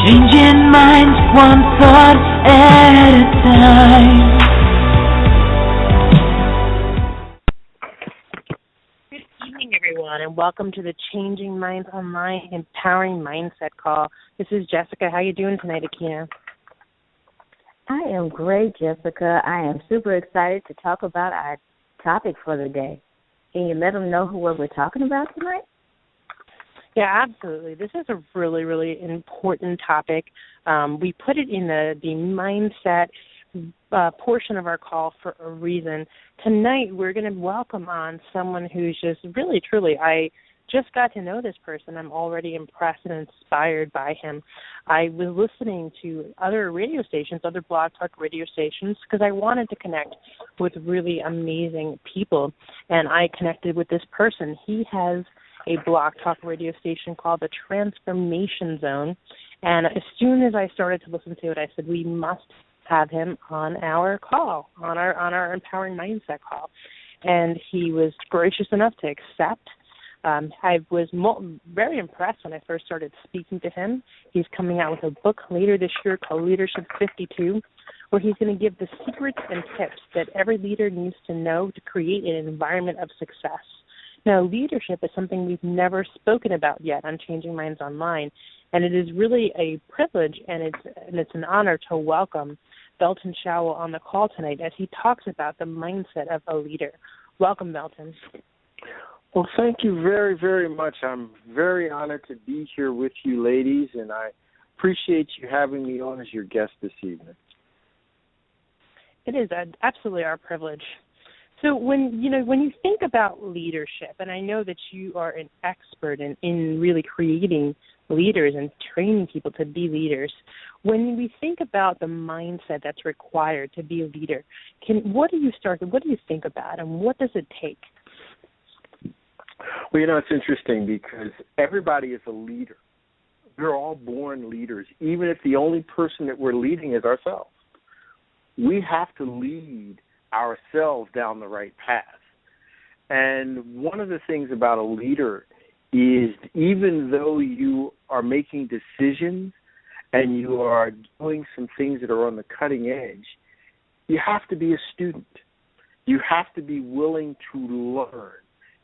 Changing minds one thought at a time. Good evening, everyone, and welcome to the Changing Minds Online Empowering Mindset Call. This is Jessica. How are you doing tonight, Akina? I am great, Jessica. I am super excited to talk about our topic for the day. Can you let them know what we're talking about tonight? Yeah, absolutely. This is a really, really important topic. We put it in the mindset portion of our call for a reason. Tonight, we're going to welcome on someone who's just really, truly, I just got to know this person. I'm already impressed and inspired by him. I was listening to other radio stations, other Blog Talk radio stations, because I wanted to connect with really amazing people, and I connected with this person. He has a Blog Talk radio station called the Transformation Zone, and as soon as I started to listen to it, I said, we must have him on our call, on our Empowering Mindset call. And he was gracious enough to accept. I was very impressed when I first started speaking to him. He's coming out with a book later this year called Leadership 52, where he's going to give the secrets and tips that every leader needs to know to create an environment of success. Now, leadership is something we've never spoken about yet on Changing Minds Online, and it is really a privilege and it's an honor to welcome Belton Showell on the call tonight as he talks about the mindset of a leader. Welcome, Belton. Well, thank you very, very much. I'm very honored to be here with you ladies, and I appreciate you having me on as your guest this evening. It is absolutely our privilege. So when you think about leadership, and I know that you are an expert in really creating leaders and training people to be leaders, when we think about the mindset that's required to be a leader, what do you think about, and what does it take? Well, it's interesting because everybody is a leader. We're all born leaders, even if the only person that we're leading is ourselves. We have to lead ourselves down the right path. And one of the things about a leader is even though you are making decisions and you are doing some things that are on the cutting edge, you have to be a student. You have to be willing to learn.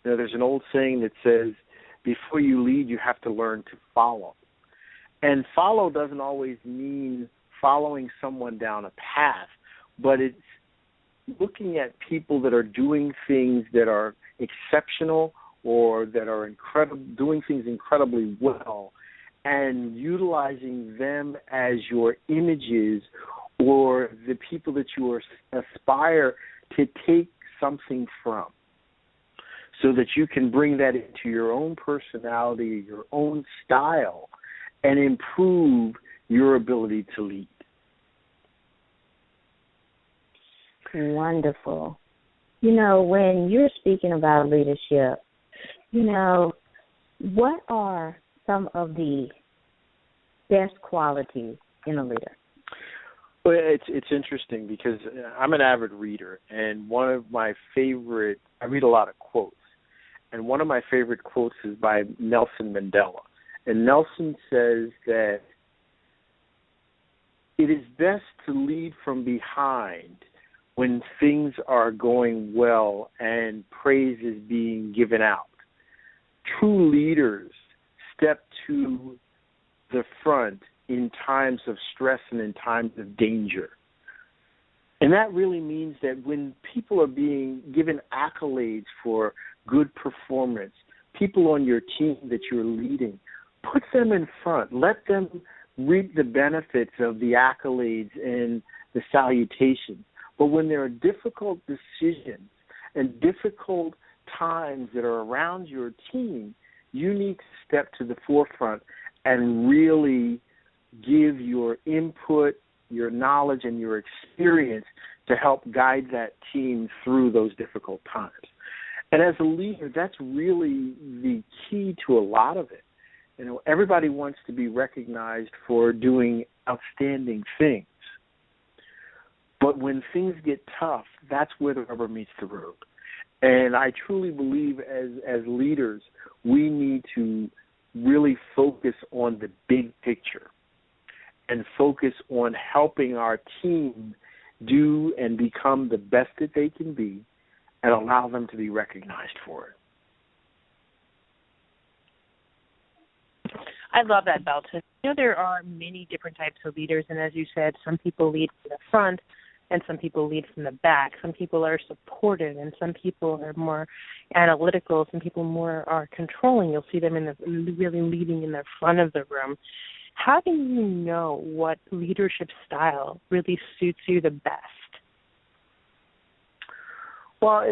There's an old saying that says, before you lead, you have to learn to follow. And follow doesn't always mean following someone down a path, but it's looking at people that are doing things that are exceptional or that are doing things incredibly well, and utilizing them as your images or the people that you aspire to take something from, so that you can bring that into your own personality, your own style, and improve your ability to lead. Wonderful. When you're speaking about leadership, what are some of the best qualities in a leader? Well, it's interesting because I'm an avid reader, and one of my favorite, I read a lot of quotes, and one of my favorite quotes is by Nelson Mandela. And Nelson says that it is best to lead from behind when things are going well and praise is being given out. True leaders step to the front in times of stress and in times of danger. And that really means that when people are being given accolades for good performance, people on your team that you're leading, put them in front. Let them reap the benefits of the accolades and the salutations. But when there are difficult decisions and difficult times that are around your team, you need to step to the forefront and really give your input, your knowledge, and your experience to help guide that team through those difficult times. And as a leader, that's really the key to a lot of it. Everybody wants to be recognized for doing outstanding things. But when things get tough, that's where the rubber meets the road. And I truly believe as leaders, we need to really focus on the big picture. and focus on helping our team do and become the best that they can be and allow them to be recognized for it. I love that, Belton. You know, there are many different types of leaders, and as you said, some people lead from the front and some people lead from the back. Some people are supportive and some people are more analytical. Some people more are controlling. You'll see them really leading in the front of the room. How do you know what leadership style really suits you the best? Well,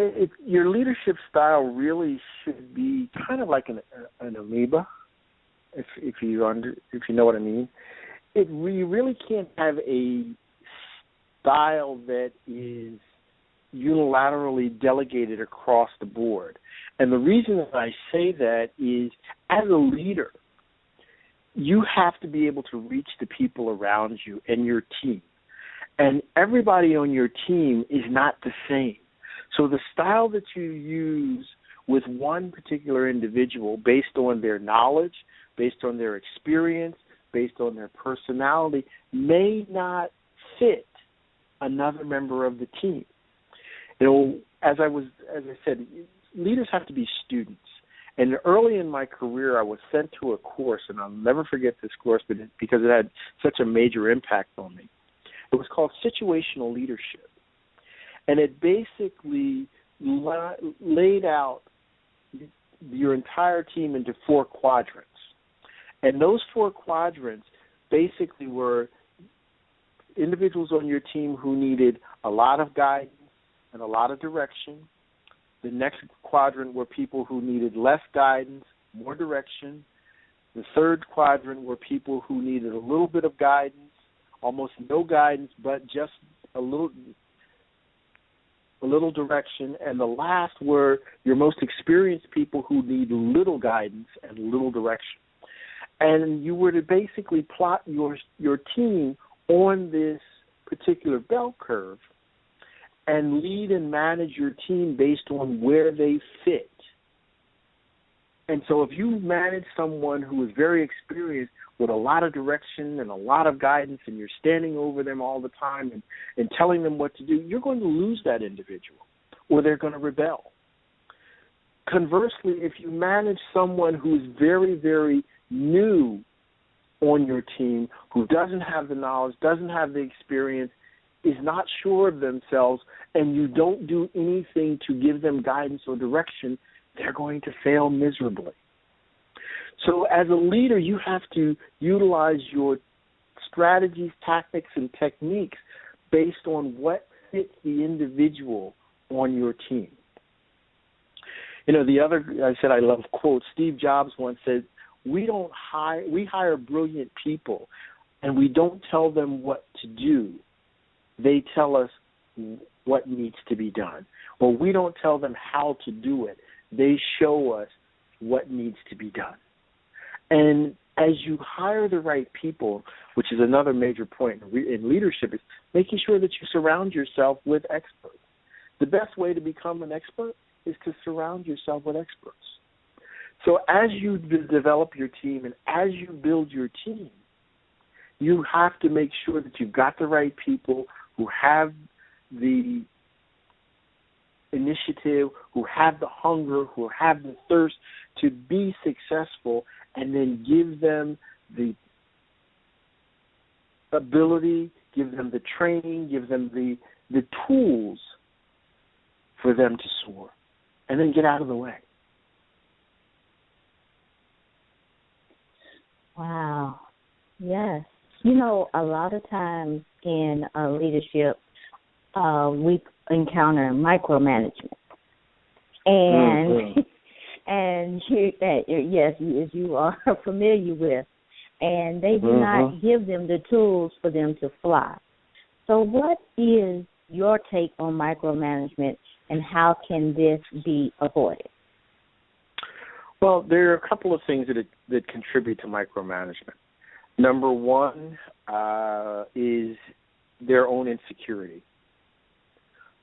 your leadership style really should be kind of like an amoeba, if you know what I mean. You really can't have a style that is unilaterally delegated across the board. And the reason that I say that is, as a leader, you have to be able to reach the people around you and your team. And everybody on your team is not the same. So the style that you use with one particular individual based on their knowledge, based on their experience, based on their personality, may not fit another member of the team. You know, as I said, leaders have to be students. And early in my career, I was sent to a course, and I'll never forget this course because it had such a major impact on me. It was called Situational Leadership. And it basically laid out your entire team into 4 quadrants. And those 4 quadrants basically were individuals on your team who needed a lot of guidance and a lot of direction. The next quadrant were people who needed less guidance, more direction. The third quadrant were people who needed a little bit of guidance, almost no guidance, but just a little direction. And the last were your most experienced people who need little guidance and little direction. And you were to basically plot your team on this particular bell curve and lead and manage your team based on where they fit. And so if you manage someone who is very experienced with a lot of direction and a lot of guidance and you're standing over them all the time and telling them what to do, you're going to lose that individual or they're going to rebel. Conversely, if you manage someone who's very, very new on your team, who doesn't have the knowledge, doesn't have the experience, is not sure of themselves, and you don't do anything to give them guidance or direction, they're going to fail miserably. So as a leader, you have to utilize your strategies, tactics, and techniques based on what fits the individual on your team. You know, I said I love quotes. Steve Jobs once said, we hire brilliant people, and we don't tell them what to do. They tell us what needs to be done. Or we don't tell them how to do it. They show us what needs to be done. And as you hire the right people, which is another major point in leadership, is making sure that you surround yourself with experts. The best way to become an expert is to surround yourself with experts. So as you develop your team and as you build your team, you have to make sure that you've got the right people who have the initiative, who have the hunger, who have the thirst to be successful, and then give them the ability, give them the training, give them the tools for them to soar, and then get out of the way. Wow. Yes. You know, a lot of times in leadership, we encounter micromanagement. And and yes, as you are familiar with, and they do not give them the tools for them to fly. So what is your take on micromanagement, and how can this be avoided? Well, there are a couple of things that contribute to micromanagement. Number one is their own insecurity.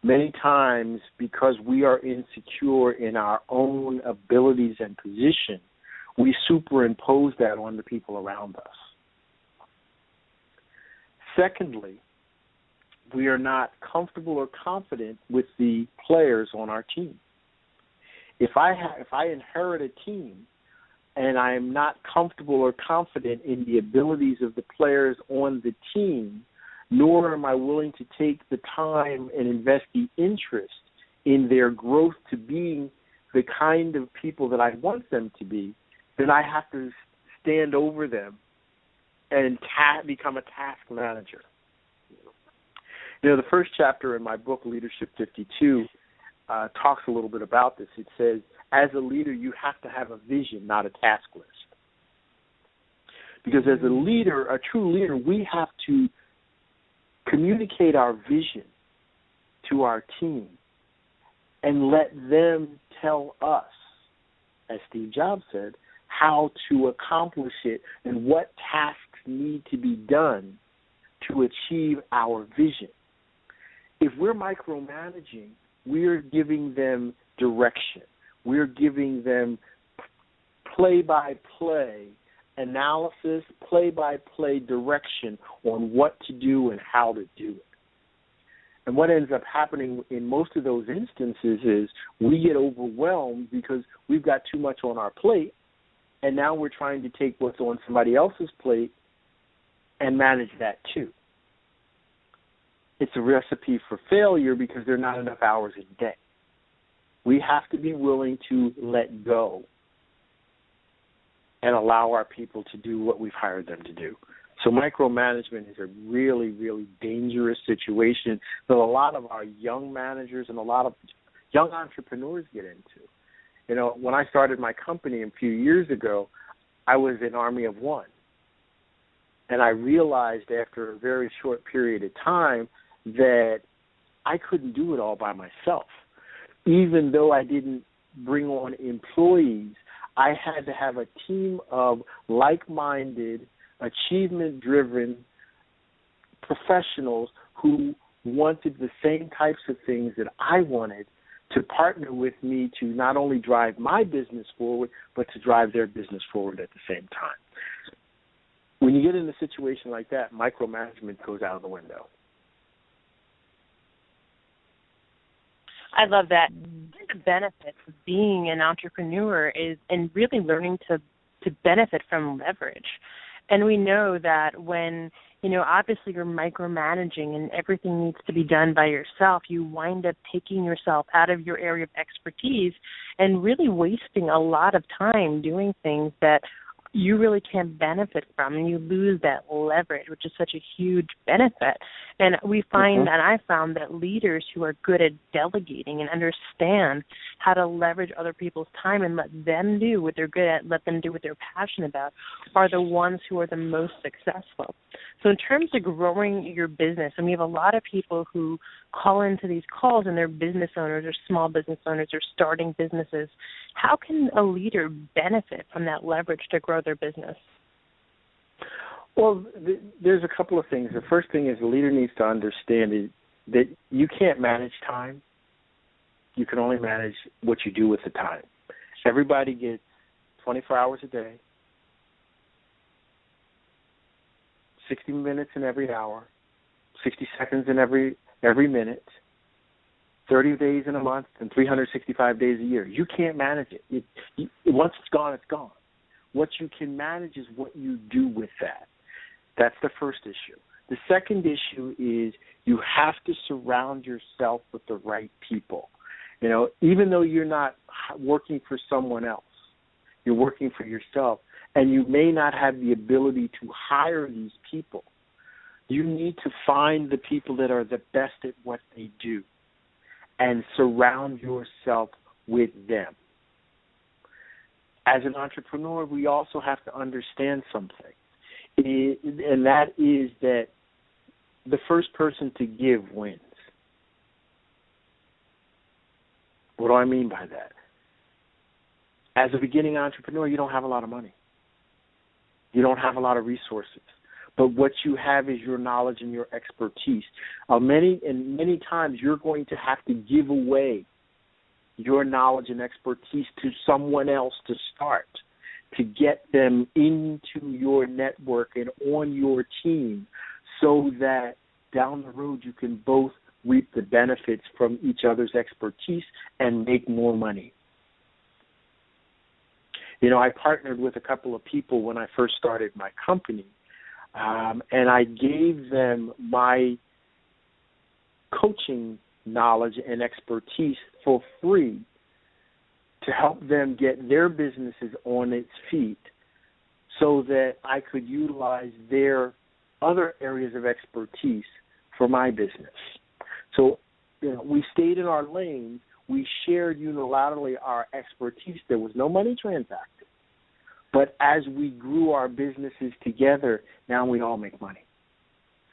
Many times, because we are insecure in our own abilities and position, we superimpose that on the people around us. Secondly, we are not comfortable or confident with the players on our team. If I inherit a team and I am not comfortable or confident in the abilities of the players on the team, nor am I willing to take the time and invest the interest in their growth to being the kind of people that I want them to be, then I have to stand over them and become a task manager. You know, the first chapter in my book, Leadership 52, talks a little bit about this. It says, as a leader, you have to have a vision, not a task list. Because as a leader, a true leader, we have to communicate our vision to our team and let them tell us, as Steve Jobs said, how to accomplish it and what tasks need to be done to achieve our vision. If we're micromanaging, we're giving them direction. We're giving them play-by-play analysis, play-by-play direction on what to do and how to do it. And what ends up happening in most of those instances is we get overwhelmed because we've got too much on our plate, and now we're trying to take what's on somebody else's plate and manage that too. It's a recipe for failure because there are not enough hours in a day. We have to be willing to let go and allow our people to do what we've hired them to do. So micromanagement is a really, really dangerous situation that a lot of our young managers and a lot of young entrepreneurs get into. You know, when I started my company a few years ago, I was an army of one. And I realized after a very short period of time that I couldn't do it all by myself. Even though I didn't bring on employees, I had to have a team of like-minded, achievement-driven professionals who wanted the same types of things that I wanted to partner with me to not only drive my business forward, but to drive their business forward at the same time. When you get in a situation like that, micromanagement goes out of the window. I love that. One of the benefits of being an entrepreneur is and really learning to benefit from leverage. And we know that when, you know, obviously you're micromanaging and everything needs to be done by yourself, you wind up taking yourself out of your area of expertise and really wasting a lot of time doing things that you really can't benefit from, and you lose that leverage, which is such a huge benefit. And we find, and I found that leaders who are good at delegating and understand how to leverage other people's time and let them do what they're good at, let them do what they're passionate about, are the ones who are the most successful. So in terms of growing your business, and we have a lot of people who call into these calls and they're business owners or small business owners or starting businesses. How can a leader benefit from that leverage to grow their business? Well, there's a couple of things. The first thing is the leader needs to understand that you can't manage time. You can only manage what you do with the time. Everybody gets 24 hours a day, 60 minutes in every hour, 60 seconds in every minute, 30 days in a month, and 365 days a year. You can't manage it. Once it's gone, it's gone. What you can manage is what you do with that. That's the first issue. The second issue is you have to surround yourself with the right people. You know, even though you're not working for someone else, you're working for yourself, and you may not have the ability to hire these people. You need to find the people that are the best at what they do and surround yourself with them. As an entrepreneur, we also have to understand something, and that is that the first person to give wins. What do I mean by that? As a beginning entrepreneur, you don't have a lot of money. You don't have a lot of resources. But what you have is your knowledge and your expertise. Many times you're going to have to give away your knowledge and expertise to someone else to start, to get them into your network and on your team so that down the road you can both reap the benefits from each other's expertise and make more money. You know, I partnered with a couple of people when I first started my company, and I gave them my coaching knowledge and expertise for free to help them get their businesses on its feet so that I could utilize their other areas of expertise for my business. So, you know, we stayed in our lanes. We shared unilaterally our expertise. There was no money transacted. But as we grew our businesses together, now we all make money.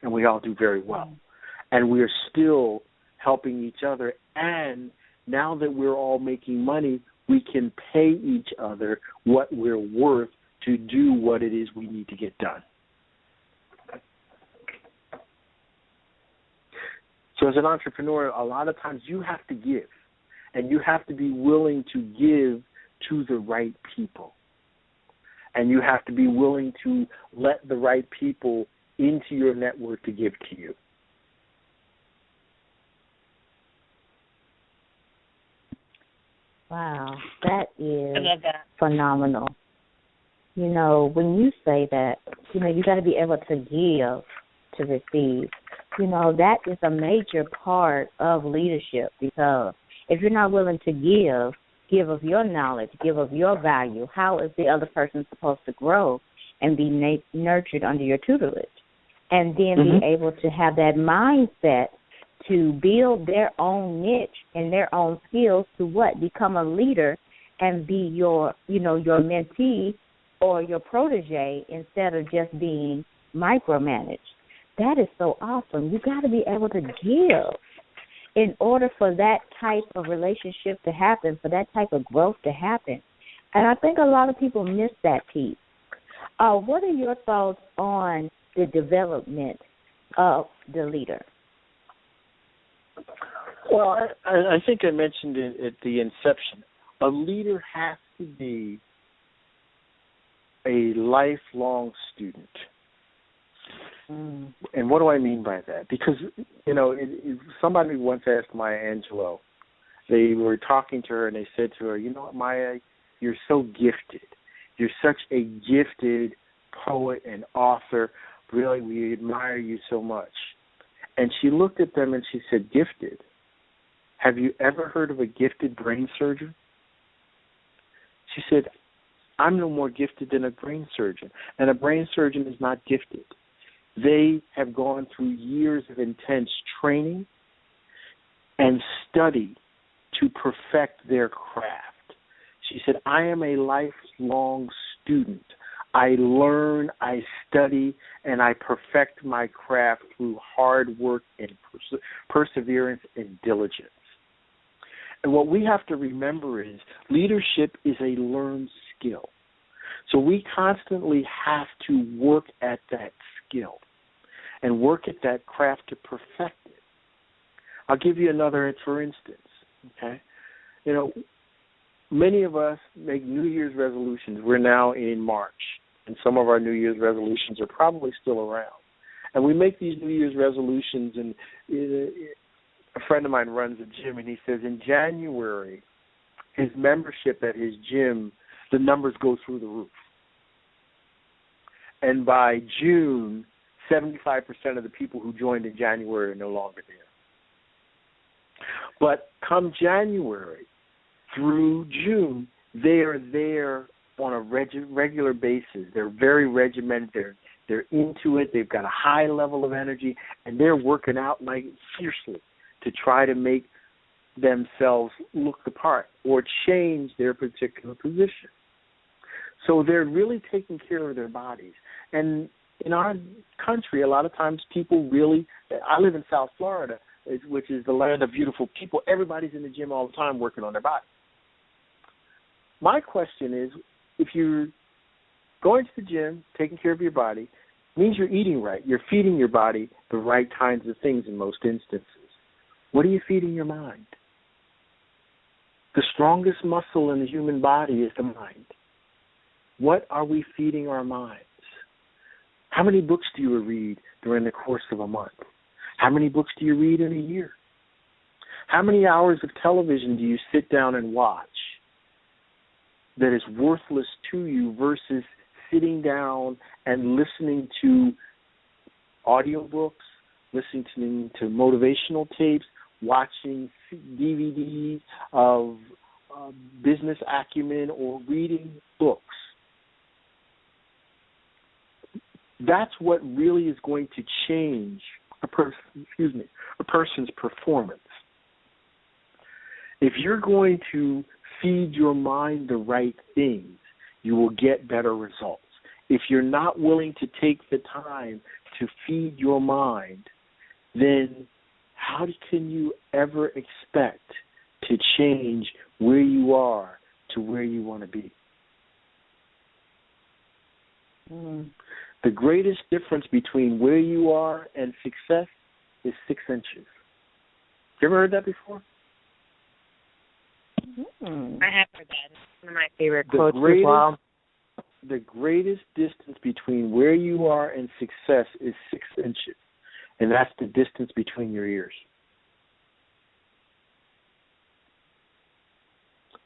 And we all do very well. And we're still helping each other. And now that we're all making money, we can pay each other what we're worth to do what it is we need to get done. So as an entrepreneur, a lot of times you have to give, and you have to be willing to give to the right people. And you have to be willing to let the right people into your network to give to you. Wow, that is I love that. phenomenal. You know, when you say that, you know, you got to be able to give to receive. You know, that is a major part of leadership, because if you're not willing to give of your knowledge, give of your value, how is the other person supposed to grow and be nurtured under your tutelage? And then be able to have that mindset to build their own niche and their own skills to what? Become a leader and be your, you know, your mentee or your protege instead of just being micromanaged. That is so awesome. You got to be able to give in order for that type of relationship to happen, for that type of growth to happen. And I think a lot of people miss that piece. What are your thoughts on the development of the leader? Well, I think I mentioned it at the inception. A leader has to be a lifelong student. And what do I mean by that? Because, you know, somebody once asked Maya Angelou, they were talking to her and they said to her, you know what, Maya, you're so gifted. You're such a gifted poet and author. Really, we admire you so much. And she looked at them and she said, gifted? Have you ever heard of a gifted brain surgeon? She said, I'm no more gifted than a brain surgeon. And a brain surgeon is not gifted. They have gone through years of intense training and study to perfect their craft. She said, I am a lifelong student. I learn, I study, and I perfect my craft through hard work and perseverance and diligence. And what we have to remember is leadership is a learned skill. So we constantly have to work at that skill and work at that craft to perfect it. I'll give you another, for instance, okay? You know, many of us make New Year's resolutions. We're now in March, and some of our New Year's resolutions are probably still around. And we make these New Year's resolutions, and a friend of mine runs a gym, and he says in January, his membership at his gym, the numbers go through the roof. And by June, 75% of the people who joined in January are no longer there. But come January through June, they are there on a regular basis. They're very regimented. They're into it. They've got a high level of energy, and they're working out like fiercely to try to make themselves look the part or change their particular position. So they're really taking care of their bodies. And in our country, a lot of times people really, I live in South Florida, which is the land of beautiful people. Everybody's in the gym all the time working on their body. My question is, if you're going to the gym, taking care of your body, means you're eating right. You're feeding your body the right kinds of things in most instances. What are you feeding your mind? The strongest muscle in the human body is the mind. What are we feeding our minds? How many books do you read during the course of a month? How many books do you read in a year? How many hours of television do you sit down and watch that is worthless to you versus sitting down and listening to audiobooks, listening to motivational tapes, watching DVDs of business acumen, or reading books? That's what really is going to change a person's performance. If you're going to feed your mind the right things, you will get better results. If you're not willing to take the time to feed your mind, then how can you ever expect to change where you are to where you want to be? The greatest difference between where you are and success is 6 inches. You ever heard that before? I have heard that. It's one of my favorite quotes as well. The greatest distance between where you are and success is 6 inches, and that's the distance between your ears.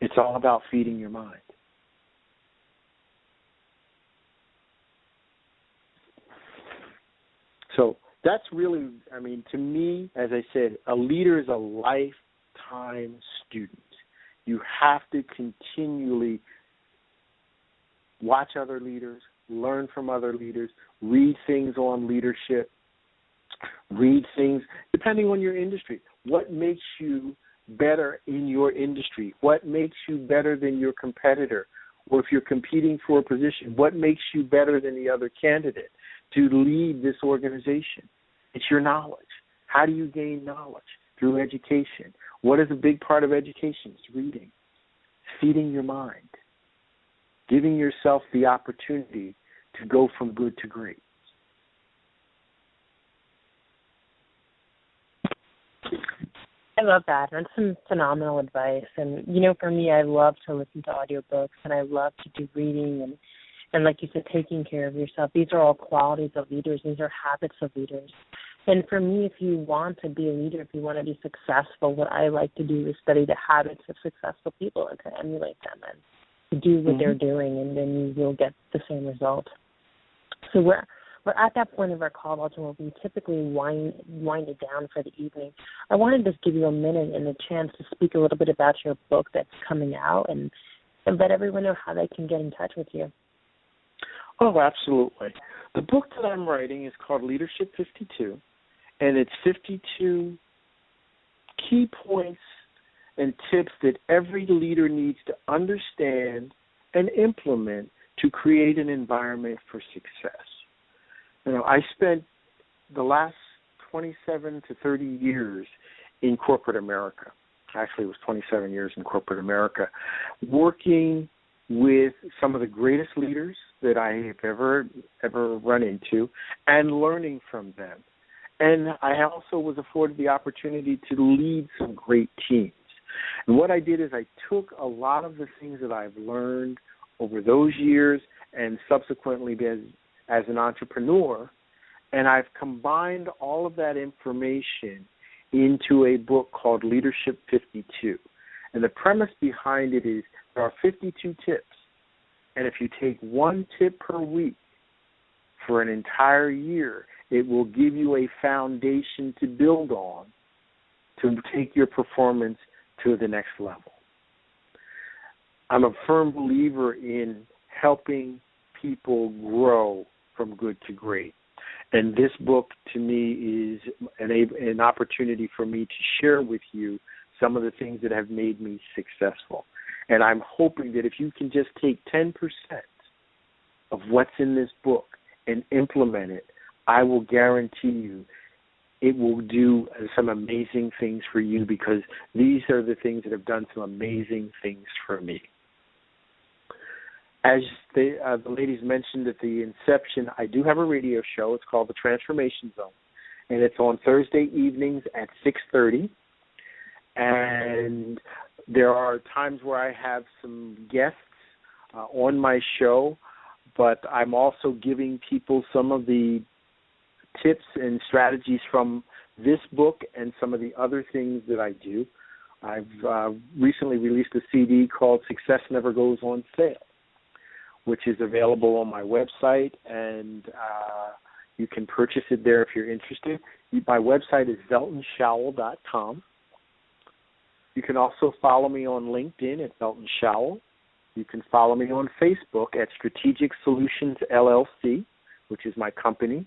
It's all about feeding your mind. So that's really, to me, as I said, a leader is a lifetime student. You have to continually watch other leaders, learn from other leaders, read things on leadership, read things depending on your industry. What makes you better in your industry? What makes you better than your competitor? Or if you're competing for a position, what makes you better than the other candidate to lead this organization? It's your knowledge. How do you gain knowledge? Through education. What is a big part of education? It's reading. Feeding your mind. Giving yourself the opportunity to go from good to great. I love that. That's some phenomenal advice. And, for me, I love to listen to audiobooks, and I love to do reading and like you said, taking care of yourself. These are all qualities of leaders. These are habits of leaders. And for me, if you want to be a leader, if you want to be successful, what I like to do is study the habits of successful people and to emulate them and to do what they're doing, and then you will get the same result. So we're at that point of our call, Walter, where we typically wind it down for the evening. I wanted to just give you a minute and a chance to speak a little bit about your book that's coming out and let everyone know how they can get in touch with you. Oh, absolutely. The book that I'm writing is called Leadership 52, and it's 52 key points and tips that every leader needs to understand and implement to create an environment for success. I spent the last 27 to 30 years in corporate America. Actually, it was 27 years in corporate America, working with some of the greatest leaders that I have ever run into and learning from them. And I also was afforded the opportunity to lead some great teams. And what I did is I took a lot of the things that I've learned over those years and subsequently as an entrepreneur, and I've combined all of that information into a book called Leadership 52. And the premise behind it is there are 52 tips. And if you take one tip per week for an entire year, it will give you a foundation to build on to take your performance to the next level. I'm a firm believer in helping people grow from good to great. And this book, to me, is an opportunity for me to share with you some of the things that have made me successful. And I'm hoping that if you can just take 10% of what's in this book and implement it, I will guarantee you it will do some amazing things for you, because these are the things that have done some amazing things for me. As the ladies mentioned at the inception, I do have a radio show. It's called The Transformation Zone, and it's on Thursday evenings at 6:30. And there are times where I have some guests on my show, but I'm also giving people some of the tips and strategies from this book and some of the other things that I do. I've recently released a CD called Success Never Goes on Sale, which is available on my website, and you can purchase it there if you're interested. My website is VeltonShowell.com. You can also follow me on LinkedIn at Velton Showell. You can follow me on Facebook at Strategic Solutions LLC, which is my company.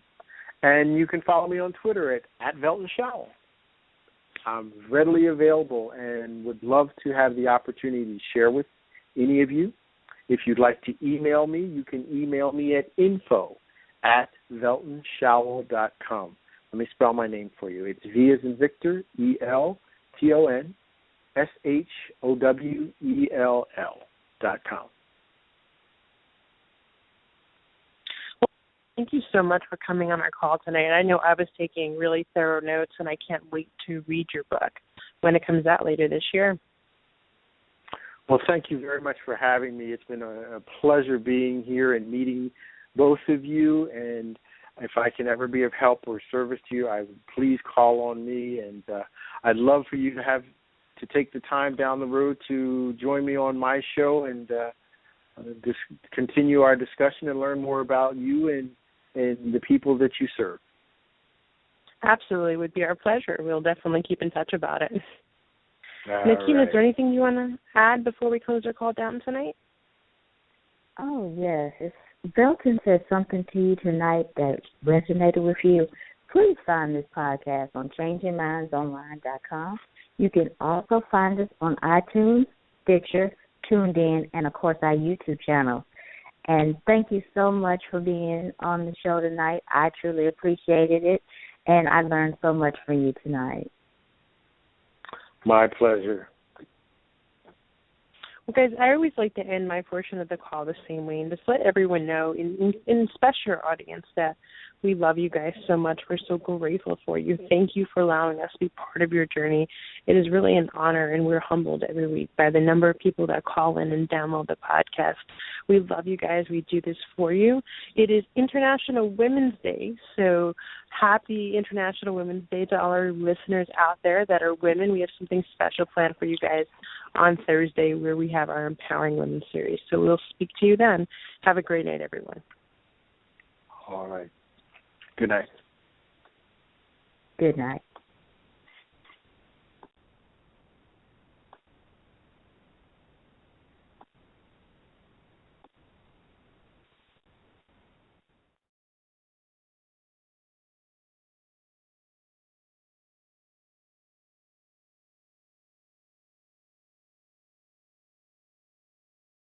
And you can follow me on Twitter at Velton Showell. I'm readily available and would love to have the opportunity to share with any of you. If you'd like to email me, you can email me at info@VeltonShowell.com. Let me spell my name for you. It's V as in Victor, ELTONSHOWELL.com. Thank you so much for coming on our call tonight. I know I was taking really thorough notes, and I can't wait to read your book when it comes out later this year. Well, thank you very much for having me. It's been a pleasure being here and meeting both of you. And if I can ever be of help or service to you, please call on me. And I'd love for you to take the time down the road to join me on my show and just continue our discussion and learn more about you and the people that you serve. Absolutely. It would be our pleasure. We'll definitely keep in touch about it. Nikki, is there anything you want to add before we close our call down tonight? Oh, yes. If Velton said something to you tonight that resonated with you, please find this podcast on changingmindsonline.com. You can also find us on iTunes, Stitcher, Tuned In, and, of course, our YouTube channel. And thank you so much for being on the show tonight. I truly appreciated it, and I learned so much from you tonight. My pleasure. Well, guys, I always like to end my portion of the call the same way and just let everyone know, and especially our audience, that we love you guys so much. We're so grateful for you. Thank you for allowing us to be part of your journey. It is really an honor, and we're humbled every week by the number of people that call in and download the podcast. We love you guys. We do this for you. It is International Women's Day, so happy International Women's Day to all our listeners out there that are women. We have something special planned for you guys on Thursday where we have our Empowering Women series. So we'll speak to you then. Have a great night, everyone. All right. Good night. Good night.